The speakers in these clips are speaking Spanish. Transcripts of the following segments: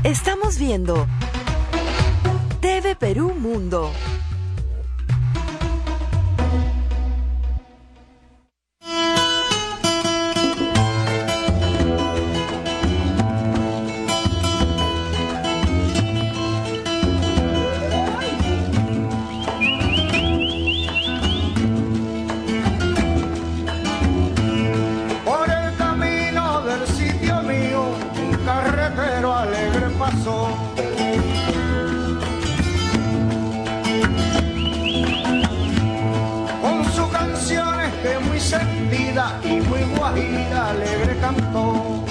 Estamos viendo TV Perú Mundo. Con sus canciones que muy sentida y muy guajira alegre cantó.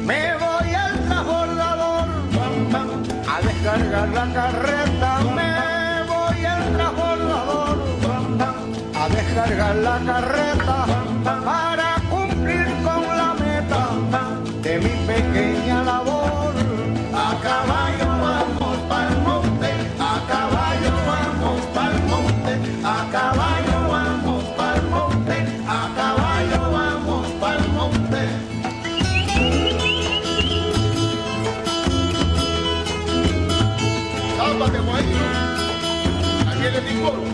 Me voy al transbordador a descargar la carreta. Me voy al transbordador a descargar la carreta para cumplir con la meta de mi pequeña labor. A caballo vamos pa'l monte, a caballo vamos pa'l monte, a caballo vamos pa'l monte, a caballo vamos pa'l monte. Tápate, maestro. Aquí le digo.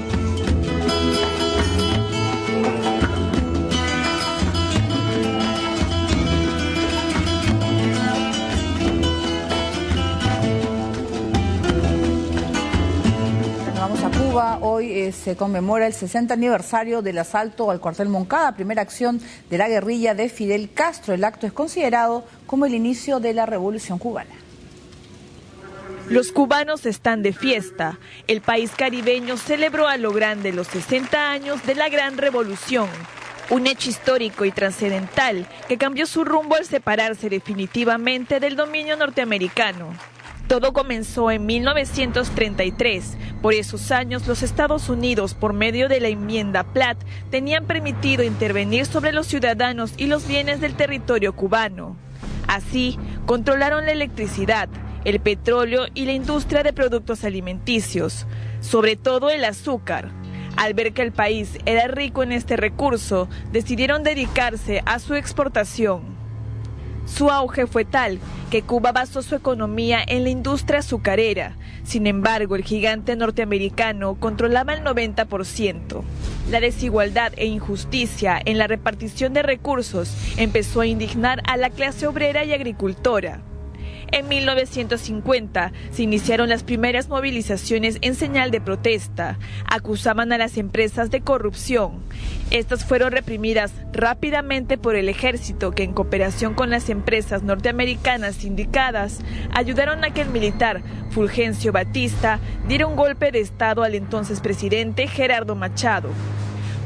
Vamos a Cuba. Hoy se conmemora el 60 aniversario del asalto al cuartel Moncada, primera acción de la guerrilla de Fidel Castro. El acto es considerado como el inicio de la Revolución Cubana. Los cubanos están de fiesta. El país caribeño celebró a lo grande los 60 años de la Gran Revolución. Un hecho histórico y trascendental que cambió su rumbo al separarse definitivamente del dominio norteamericano. Todo comenzó en 1933. Por esos años, los Estados Unidos, por medio de la enmienda Platt, tenían permitido intervenir sobre los ciudadanos y los bienes del territorio cubano. Así, controlaron la electricidad, el petróleo y la industria de productos alimenticios, sobre todo el azúcar. Al ver que el país era rico en este recurso, decidieron dedicarse a su exportación. Su auge fue tal que Cuba basó su economía en la industria azucarera. Sin embargo, el gigante norteamericano controlaba el 90%. La desigualdad e injusticia en la repartición de recursos empezó a indignar a la clase obrera y agricultora. En 1950 se iniciaron las primeras movilizaciones en señal de protesta. Acusaban a las empresas de corrupción. Estas fueron reprimidas rápidamente por el ejército, que en cooperación con las empresas norteamericanas sindicadas ayudaron a que el militar Fulgencio Batista diera un golpe de estado al entonces presidente Gerardo Machado.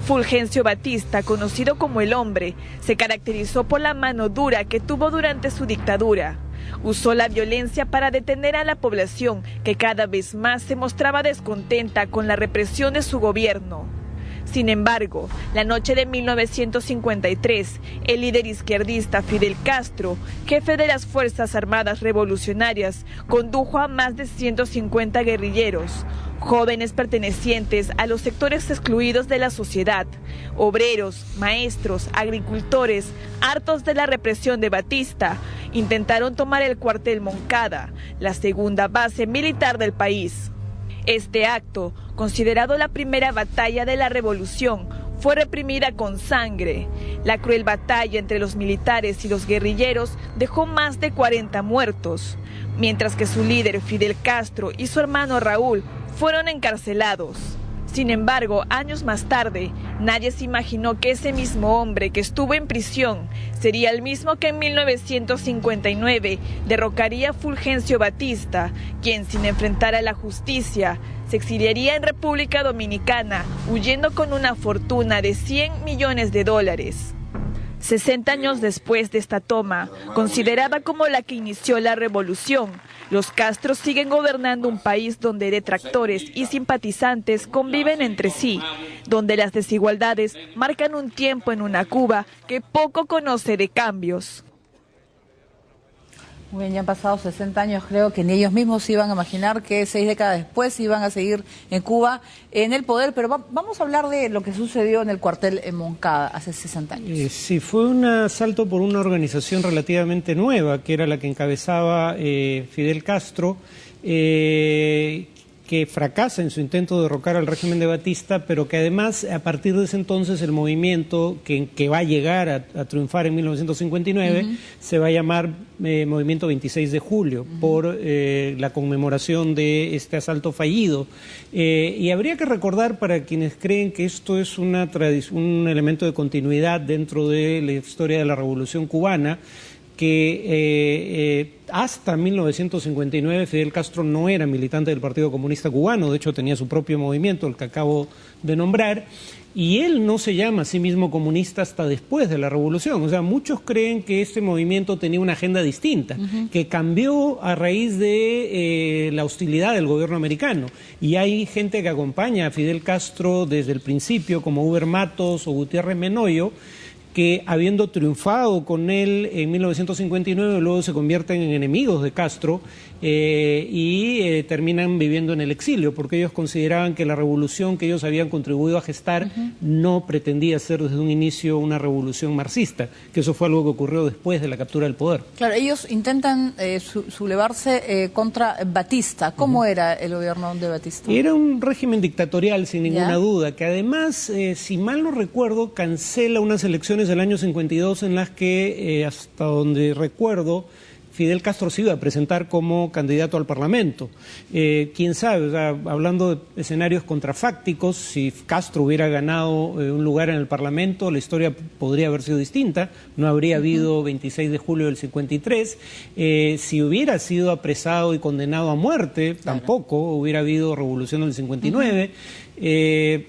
Fulgencio Batista, conocido como el Hombre, se caracterizó por la mano dura que tuvo durante su dictadura. Usó la violencia para detener a la población, que cada vez más se mostraba descontenta con la represión de su gobierno. Sin embargo, la noche de 1953, el líder izquierdista Fidel Castro, jefe de las Fuerzas Armadas Revolucionarias, condujo a más de 150 guerrilleros, jóvenes pertenecientes a los sectores excluidos de la sociedad, obreros, maestros, agricultores, hartos de la represión de Batista, intentaron tomar el cuartel Moncada, la segunda base militar del país. Este acto, considerado la primera batalla de la revolución, fue reprimida con sangre. La cruel batalla entre los militares y los guerrilleros dejó más de 40 muertos, mientras que su líder Fidel Castro y su hermano Raúl fueron encarcelados. Sin embargo, años más tarde, nadie se imaginó que ese mismo hombre que estuvo en prisión sería el mismo que en 1959 derrocaría a Fulgencio Batista, quien, sin enfrentar a la justicia, se exiliaría en República Dominicana, huyendo con una fortuna de $100 millones. 60 años después de esta toma, considerada como la que inició la revolución, los Castros siguen gobernando un país donde detractores y simpatizantes conviven entre sí, donde las desigualdades marcan un tiempo en una Cuba que poco conoce de cambios. Muy bien, ya han pasado 60 años, creo que ni ellos mismos se iban a imaginar que 6 décadas después iban a seguir en Cuba en el poder, pero vamos a hablar de lo que sucedió en el cuartel en Moncada hace 60 años. Sí, fue un asalto por una organización relativamente nueva, que era la que encabezaba Fidel Castro, que fracasa en su intento de derrocar al régimen de Batista, pero que además a partir de ese entonces el movimiento que va a llegar a triunfar en 1959 se va a llamar Movimiento 26 de Julio, por la conmemoración de este asalto fallido. Y habría que recordar, para quienes creen que esto es un elemento de continuidad dentro de la historia de la Revolución Cubana, que hasta 1959 Fidel Castro no era militante del Partido Comunista Cubano, de hecho tenía su propio movimiento, el que acabo de nombrar, y él no se llama a sí mismo comunista hasta después de la Revolución. O sea, muchos creen que este movimiento tenía una agenda distinta, que cambió a raíz de la hostilidad del gobierno americano, y hay gente que acompaña a Fidel Castro desde el principio, como Huber Matos o Gutiérrez Menoyo, que habiendo triunfado con él en 1959, luego se convierten en enemigos de Castro y terminan viviendo en el exilio, porque ellos consideraban que la revolución que ellos habían contribuido a gestar no pretendía ser desde un inicio una revolución marxista, que eso fue algo que ocurrió después de la captura del poder. Claro, ellos intentan sublevarse contra Batista. ¿Cómo era el gobierno de Batista? Era un régimen dictatorial, sin ninguna duda, que además, si mal no recuerdo, cancela unas elecciones del año 52 en las que, hasta donde recuerdo, Fidel Castro se iba a presentar como candidato al Parlamento. Quién sabe, o sea, hablando de escenarios contrafácticos, si Castro hubiera ganado un lugar en el Parlamento, la historia podría haber sido distinta, no habría habido 26 de julio del 53, si hubiera sido apresado y condenado a muerte, tampoco hubiera habido revolución del 59.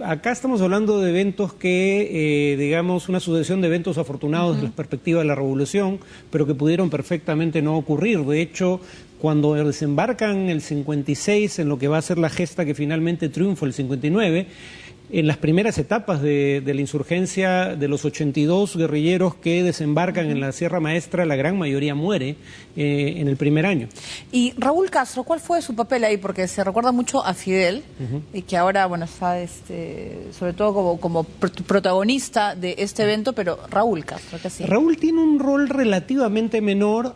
Acá estamos hablando de eventos que, digamos, una sucesión de eventos afortunados desde la perspectiva de la revolución, pero que pudieron perfectamente no ocurrir. De hecho, cuando desembarcan el 56 en lo que va a ser la gesta que finalmente triunfa el 59, en las primeras etapas de la insurgencia, de los 82 guerrilleros que desembarcan en la Sierra Maestra, la gran mayoría muere en el primer año. Y Raúl Castro, ¿cuál fue su papel ahí? Porque se recuerda mucho a Fidel, y que ahora, bueno, está sobre todo como protagonista de este evento, pero Raúl Castro, ¿qué hacía? Raúl tiene un rol relativamente menor,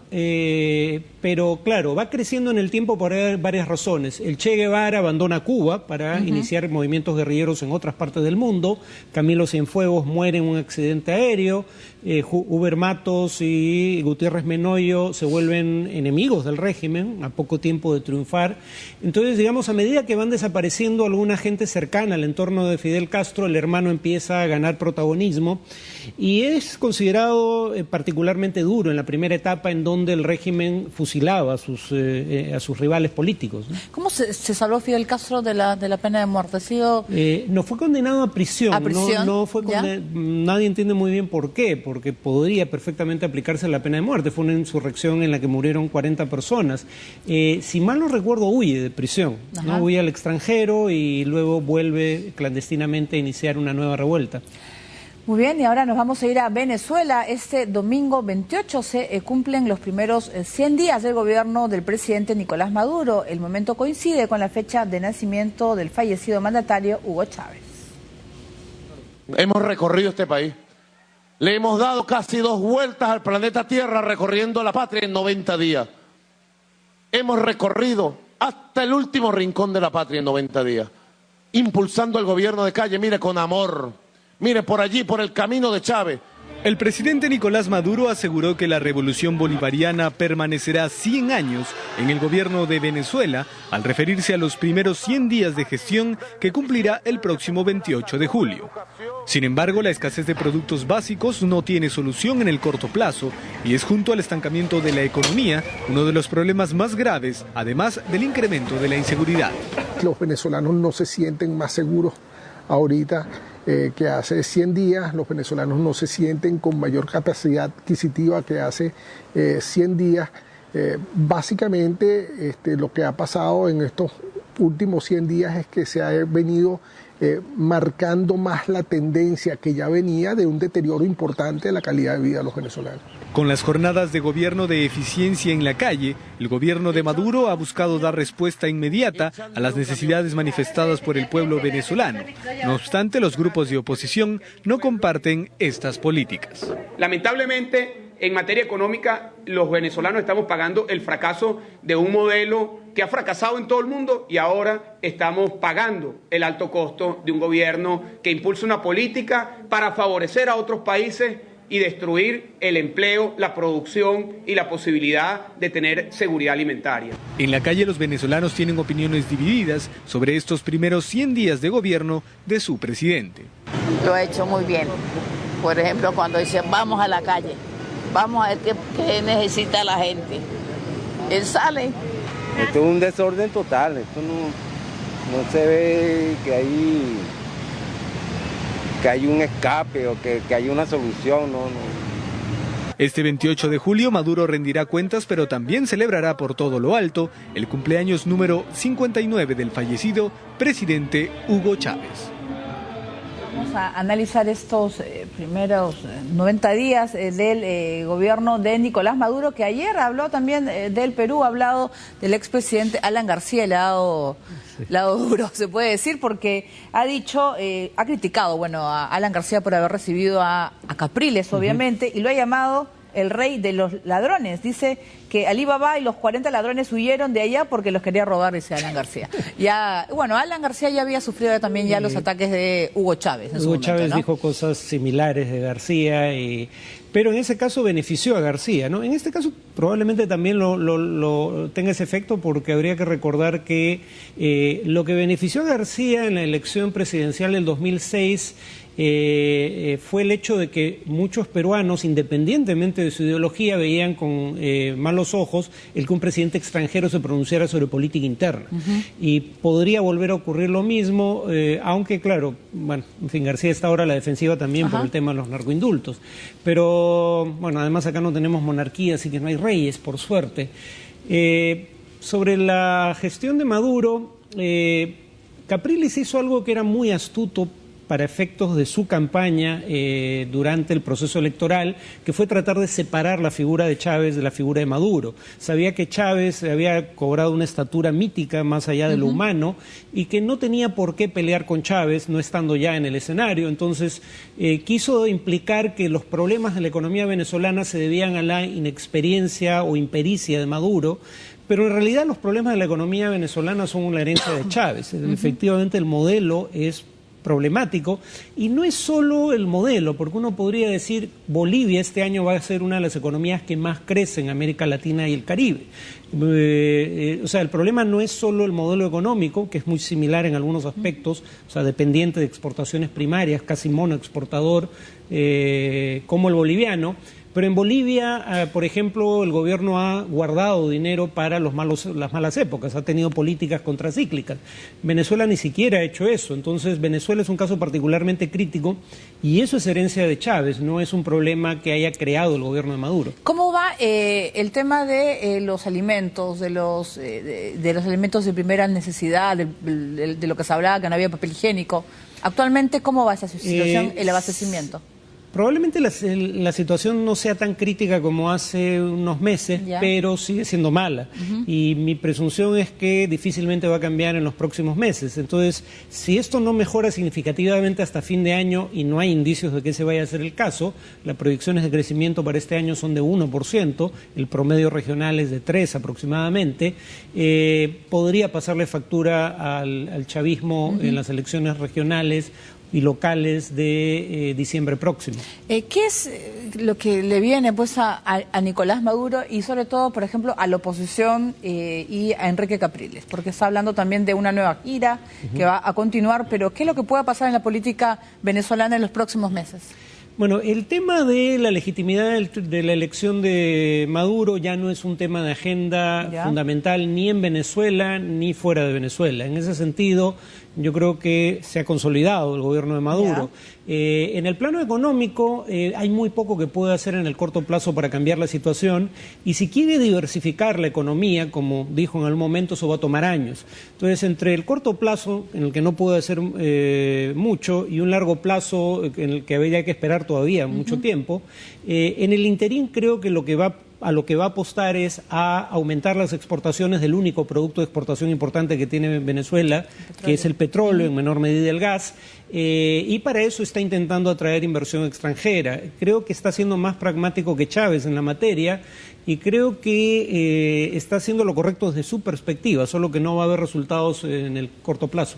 pero claro, va creciendo en el tiempo por varias razones. El Che Guevara abandona Cuba para iniciar movimientos guerrilleros en otras partes del mundo. Camilo Cienfuegos muere en un accidente aéreo. Huber Matos y Gutiérrez Menoyo se vuelven enemigos del régimen a poco tiempo de triunfar. Entonces, digamos, a medida que van desapareciendo alguna gente cercana al entorno de Fidel Castro, el hermano empieza a ganar protagonismo y es considerado particularmente duro en la primera etapa, en donde el régimen fusilaba a sus rivales políticos, ¿no? ¿Cómo se salvó Fidel Castro de la pena de muerte? ¿Ha sido... no fue condenado a prisión. ¿A prisión? No fue nadie entiende muy bien por qué, porque podría perfectamente aplicarse la pena de muerte. Fue una insurrección en la que murieron 40 personas. Si mal no recuerdo, huye de prisión, ¿no? Huye al extranjero y luego vuelve clandestinamente a iniciar una nueva revuelta. Muy bien, y ahora nos vamos a ir a Venezuela. Este domingo 28 se cumplen los primeros 100 días del gobierno del presidente Nicolás Maduro. El momento coincide con la fecha de nacimiento del fallecido mandatario Hugo Chávez. Hemos recorrido este país. Le hemos dado casi 2 vueltas al planeta Tierra recorriendo la patria en 90 días. Hemos recorrido hasta el último rincón de la patria en 90 días, impulsando el gobierno de calle, mire, con amor. Mire, por allí, por el camino de Chávez. El presidente Nicolás Maduro aseguró que la revolución bolivariana permanecerá 100 años en el gobierno de Venezuela, al referirse a los primeros 100 días de gestión que cumplirá el próximo 28 de julio. Sin embargo, la escasez de productos básicos no tiene solución en el corto plazo y es, junto al estancamiento de la economía, uno de los problemas más graves, además del incremento de la inseguridad. Los venezolanos no se sienten más seguros ahorita que hace 100 días, los venezolanos no se sienten con mayor capacidad adquisitiva que hace 100 días. Básicamente lo que ha pasado en estos últimos 100 días es que se ha venido marcando más la tendencia que ya venía de un deterioro importante de la calidad de vida de los venezolanos. Con las jornadas de gobierno de eficiencia en la calle, el gobierno de Maduro ha buscado dar respuesta inmediata a las necesidades manifestadas por el pueblo venezolano. No obstante, los grupos de oposición no comparten estas políticas. Lamentablemente, en materia económica, los venezolanos estamos pagando el fracaso de un modelo que ha fracasado en todo el mundo y ahora estamos pagando el alto costo de un gobierno que impulsa una política para favorecer a otros países y destruir el empleo, la producción y la posibilidad de tener seguridad alimentaria. En la calle los venezolanos tienen opiniones divididas sobre estos primeros 100 días de gobierno de su presidente. Lo ha hecho muy bien. Por ejemplo, cuando dice vamos a la calle, vamos a ver qué necesita la gente. Él sale. Esto es un desorden total, esto no se ve que hay un escape o que hay una solución, no. Este 28 de julio Maduro rendirá cuentas, pero también celebrará por todo lo alto el cumpleaños número 59 del fallecido presidente Hugo Chávez. Vamos a analizar estos primeros 90 días del gobierno de Nicolás Maduro, que ayer habló también del Perú, ha hablado del expresidente Alan García, el lado duro, se puede decir, porque ha dicho, ha criticado a Alan García por haber recibido a Capriles, obviamente, y lo ha llamado el rey de los ladrones. Dice que Alí Baba y los 40 ladrones huyeron de allá porque los quería robar, dice Alan García. Alan García ya había sufrido también los ataques de Hugo Chávez. Hugo Chávez dijo cosas similares de García, pero en ese caso benefició a García, ¿no? En este caso probablemente también lo tenga ese efecto, porque habría que recordar que lo que benefició a García en la elección presidencial del 2006 fue el hecho de que muchos peruanos, independientemente de su ideología, veían con malos ojos el que un presidente extranjero se pronunciara sobre política interna. Y podría volver a ocurrir lo mismo, aunque claro, García está ahora a la defensiva también por el tema de los narcoindultos. Pero además acá no tenemos monarquía, así que no hay reyes, por suerte. Sobre la gestión de Maduro, Capriles hizo algo que era muy astuto para efectos de su campaña durante el proceso electoral, que fue tratar de separar la figura de Chávez de la figura de Maduro. Sabía que Chávez había cobrado una estatura mítica más allá de lo humano y que no tenía por qué pelear con Chávez no estando ya en el escenario. Entonces quiso implicar que los problemas de la economía venezolana se debían a la inexperiencia o impericia de Maduro, pero en realidad los problemas de la economía venezolana son una herencia de Chávez. Efectivamente el modelo es problemático, y no es solo el modelo, porque uno podría decir Bolivia este año va a ser una de las economías que más crece en América Latina y el Caribe. El problema no es solo el modelo económico, que es muy similar en algunos aspectos, dependiente de exportaciones primarias, casi monoexportador, como el boliviano. Pero en Bolivia, por ejemplo, el gobierno ha guardado dinero para las malas épocas, ha tenido políticas contracíclicas. Venezuela ni siquiera ha hecho eso, entonces Venezuela es un caso particularmente crítico y eso es herencia de Chávez, no es un problema que haya creado el gobierno de Maduro. ¿Cómo va el tema de los alimentos, de los alimentos de primera necesidad, de lo que se hablaba que no había papel higiénico? Actualmente, ¿cómo va esa situación, el abastecimiento? Probablemente la situación no sea tan crítica como hace unos meses, pero sigue siendo mala. Y mi presunción es que difícilmente va a cambiar en los próximos meses. Entonces, si esto no mejora significativamente hasta fin de año, y no hay indicios de que ese vaya a ser el caso, las proyecciones de crecimiento para este año son de 1%, el promedio regional es de 3% aproximadamente, podría pasarle factura al chavismo en las elecciones regionales y locales de diciembre próximo. ¿Qué es lo que le viene a Nicolás Maduro y sobre todo, por ejemplo, a la oposición y a Enrique Capriles? Porque está hablando también de una nueva gira que va a continuar, pero ¿qué es lo que pueda pasar en la política venezolana en los próximos meses? Bueno, el tema de la legitimidad de la elección de Maduro ya no es un tema de agenda fundamental ni en Venezuela ni fuera de Venezuela. En ese sentido, yo creo que se ha consolidado el gobierno de Maduro. En el plano económico hay muy poco que puede hacer en el corto plazo para cambiar la situación, y si quiere diversificar la economía, como dijo en algún momento, eso va a tomar años. Entonces, entre el corto plazo, en el que no puede hacer mucho, y un largo plazo en el que habría que esperar todavía mucho tiempo, en el interín creo que lo que va a apostar es a aumentar las exportaciones del único producto de exportación importante que tiene Venezuela, que es el petróleo, en menor medida el gas, y para eso está intentando atraer inversión extranjera. Creo que está siendo más pragmático que Chávez en la materia, y creo que está haciendo lo correcto desde su perspectiva, solo que no va a haber resultados en el corto plazo.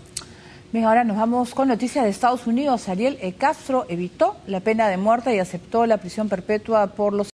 Bien, ahora nos vamos con noticias de Estados Unidos. Ariel Castro evitó la pena de muerte y aceptó la prisión perpetua por los